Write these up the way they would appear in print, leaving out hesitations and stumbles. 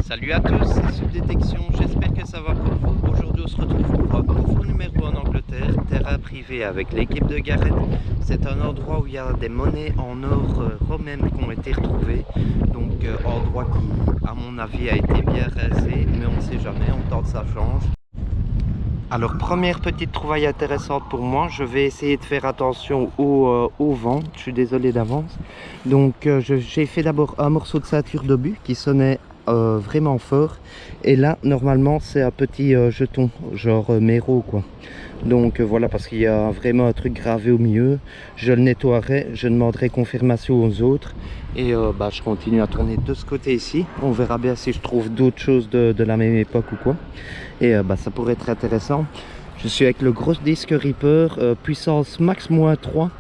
Salut à tous, c'est Subdétection, j'espère que ça va pour vous. Aujourd'hui on se retrouve pour un nouveau numéro en Angleterre, terrain privé avec l'équipe de Gareth. C'est un endroit où il y a des monnaies en or romaines qui ont été retrouvées. Donc endroit qui à mon avis a été bien rasé, mais on ne sait jamais, on tente sa chance. Alors première petite trouvaille intéressante pour moi, je vais essayer de faire attention au vent, je suis désolé d'avance. Donc j'ai fait d'abord un morceau de ceinture d'obus qui sonnait vraiment fort, et là normalement c'est un petit jeton genre méro quoi. Donc voilà, parce qu'il y a vraiment un truc gravé au milieu. Je le nettoierai, je demanderai confirmation aux autres et je continue à tourner de ce côté ici. On verra bien si je trouve d'autres choses de la même époque ou quoi. Et ça pourrait être intéressant. Je suis avec le gros disque Reaper, puissance max -3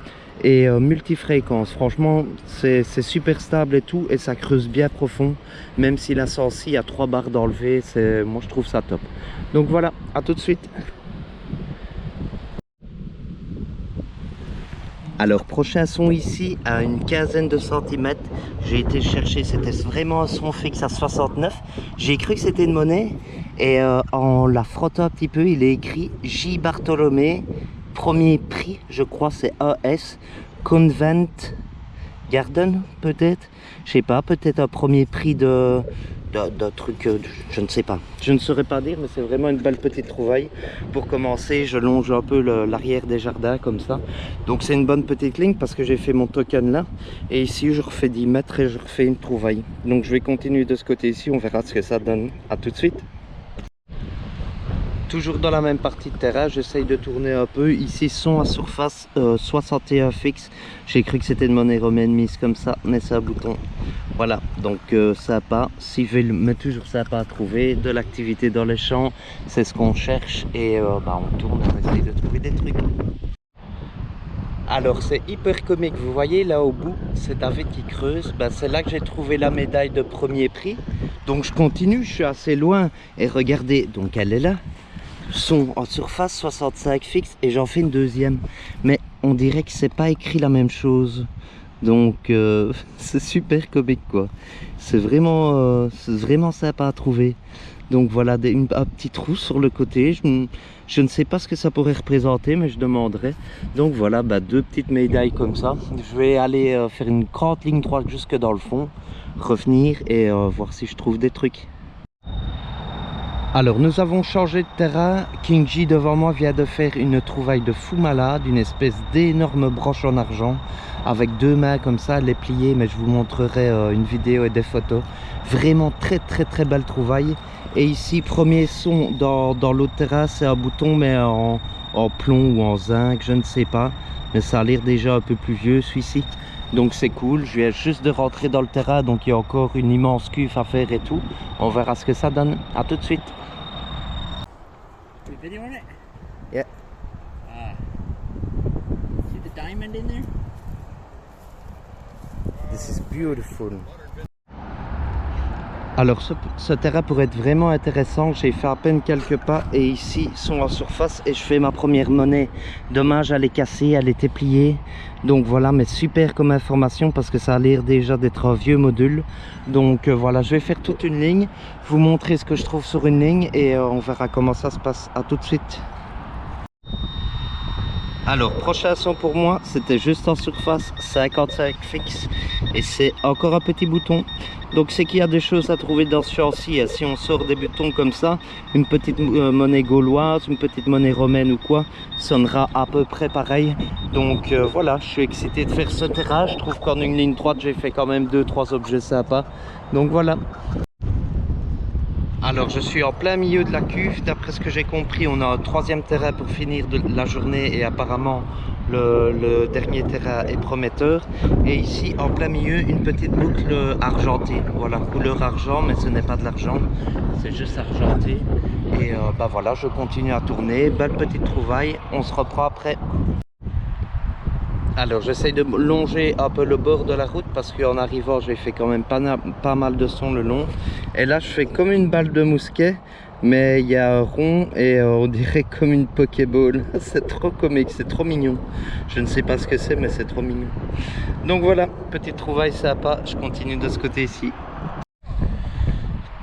et multifréquence. Franchement c'est super stable et tout, et ça creuse bien profond, même si la sensi a 3 barres d'enlever. Moi je trouve ça top. Donc voilà, à tout de suite. Alors prochain son ici à une quinzaine de centimètres. J'ai été chercher, c'était vraiment un son fixe à 69. J'ai cru que c'était une monnaie, et en la frottant un petit peu, il est écrit J. Bartholomé, premier prix, je crois c'est AS, Convent Garden peut-être, je sais pas, peut-être un premier prix d'un truc, je ne sais pas, je ne saurais pas dire, mais c'est vraiment une belle petite trouvaille. Pour commencer, je longe un peu l'arrière des jardins comme ça, donc c'est une bonne petite ligne parce que j'ai fait mon token là, et ici je refais 10 mètres et je refais une trouvaille. Donc je vais continuer de ce côté ici, on verra ce que ça donne. À tout de suite. Toujours dans la même partie de terrain, j'essaye de tourner un peu. Ici, son à surface 61 fixe. J'ai cru que c'était une monnaie romaine mise comme ça, mais c'est un bouton. Voilà, donc sympa, civil, mais toujours sympa à trouver. De l'activité dans les champs, c'est ce qu'on cherche. Et on tourne, on essaye de trouver des trucs. Alors c'est hyper comique, vous voyez là au bout, c'est David qui creuse. C'est là que j'ai trouvé la médaille de premier prix. Donc je continue, je suis assez loin. Et regardez, donc elle est là. Son en surface 65 fixe, et j'en fais une deuxième, mais on dirait que c'est pas écrit la même chose. Donc c'est super comique quoi. C'est vraiment sympa à trouver. Donc voilà, un petit trou sur le côté. Je ne sais pas ce que ça pourrait représenter, mais je demanderai. Donc voilà, deux petites médailles comme ça. Je vais aller faire une grande ligne droite jusque dans le fond, revenir et voir si je trouve des trucs. Alors nous avons changé de terrain. King J devant moi vient de faire une trouvaille de fou malade, une espèce d'énorme broche en argent avec deux mains comme ça, elle est pliée, mais je vous montrerai une vidéo et des photos. Vraiment très belle trouvaille. Et ici premier son dans l'autre terrain, c'est un bouton mais en plomb ou en zinc, je ne sais pas, mais ça a l'air déjà un peu plus vieux celui-ci. Donc c'est cool, je viens juste de rentrer dans le terrain, donc il y a encore une immense cuve à faire et tout. On verra ce que ça donne. À tout de suite. Video on it? Yeah. See the diamond in there? This is beautiful. Alors ce terrain pourrait être vraiment intéressant. J'ai fait à peine quelques pas et ici sont en surface et je fais ma première monnaie. Dommage, elle est cassée, elle était pliée. Donc voilà, mais super comme information parce que ça a l'air déjà d'être un vieux module. Donc voilà, je vais faire toute une ligne, vous montrer ce que je trouve sur une ligne et on verra comment ça se passe. À tout de suite. Alors prochain son pour moi, c'était juste en surface 55 fixe et c'est encore un petit bouton. Donc c'est qu'il y a des choses à trouver dans ce champ-ci. Si on sort des boutons comme ça, une petite monnaie gauloise, une petite monnaie romaine ou quoi, sonnera à peu près pareil. Donc voilà, je suis excité de faire ce terrain. Je trouve qu'en une ligne droite j'ai fait quand même 2-3 objets sympas. Donc voilà. Alors je suis en plein milieu de la cuve, d'après ce que j'ai compris on a un troisième terrain pour finir de la journée et apparemment le dernier terrain est prometteur. Et ici en plein milieu une petite boucle argentée, voilà, couleur argent, mais ce n'est pas de l'argent, c'est juste argenté. Et voilà, je continue à tourner, belle petite trouvaille, on se reprend après. Alors j'essaye de longer un peu le bord de la route parce qu'en arrivant j'ai fait quand même pas mal de son le long. Et là je fais comme une balle de mousquet, mais il y a un rond et on dirait comme une Pokéball. C'est trop comique, c'est trop mignon. Je ne sais pas ce que c'est, mais c'est trop mignon. Donc voilà, petite trouvaille sympa, je continue de ce côté ici.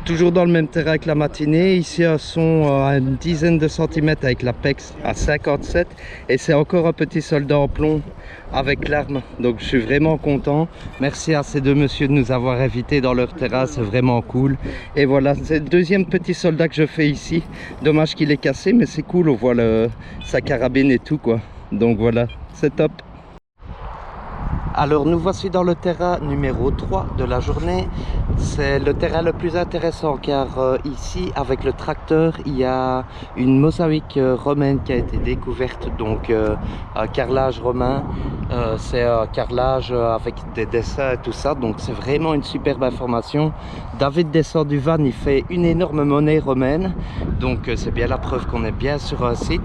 Toujours dans le même terrain que la matinée. Ici, elles sont à une dizaine de centimètres avec l'apex à 57. Et c'est encore un petit soldat en plomb avec l'arme. Donc je suis vraiment content. Merci à ces deux messieurs de nous avoir invités dans leur terrain. C'est vraiment cool. Et voilà, c'est le deuxième petit soldat que je fais ici. Dommage qu'il est cassé, mais c'est cool. On voit sa carabine et tout, quoi. Donc voilà, c'est top. Alors nous voici dans le terrain numéro 3 de la journée. C'est le terrain le plus intéressant car ici avec le tracteur il y a une mosaïque romaine qui a été découverte, donc un carrelage romain. C'est un carrelage avec des dessins et tout ça, donc c'est vraiment une superbe information. David descend du van, il fait une énorme monnaie romaine, donc c'est bien la preuve qu'on est bien sur un site.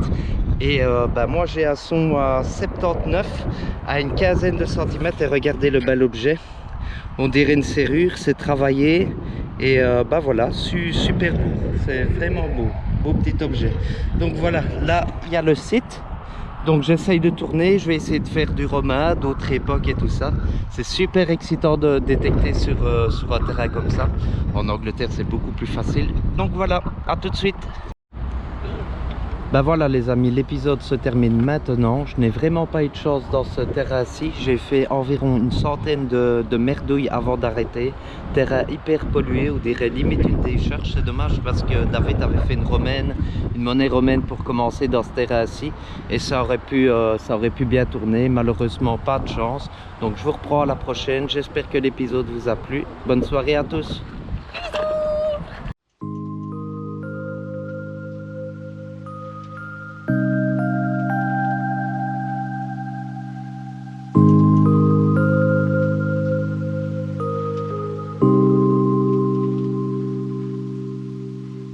Et moi j'ai un son à 79 à une quinzaine de centimètres et regardez le bel objet. On dirait une serrure, c'est travaillé et voilà, super beau, c'est vraiment beau petit objet. Donc voilà, là il y a le site. Donc j'essaye de tourner, je vais essayer de faire du romain, d'autres époques et tout ça. C'est super excitant de détecter sur un terrain comme ça. En Angleterre c'est beaucoup plus facile. Donc voilà, à tout de suite. Ben voilà les amis, l'épisode se termine maintenant. Je n'ai vraiment pas eu de chance dans ce terrain-ci. J'ai fait environ une centaine de merdouilles avant d'arrêter. Terrain hyper pollué, on dirait limite une décharge. C'est dommage parce que David avait fait une monnaie romaine pour commencer dans ce terrain-ci. Et ça aurait pu bien tourner. Malheureusement pas de chance. Donc je vous reprends à la prochaine. J'espère que l'épisode vous a plu. Bonne soirée à tous.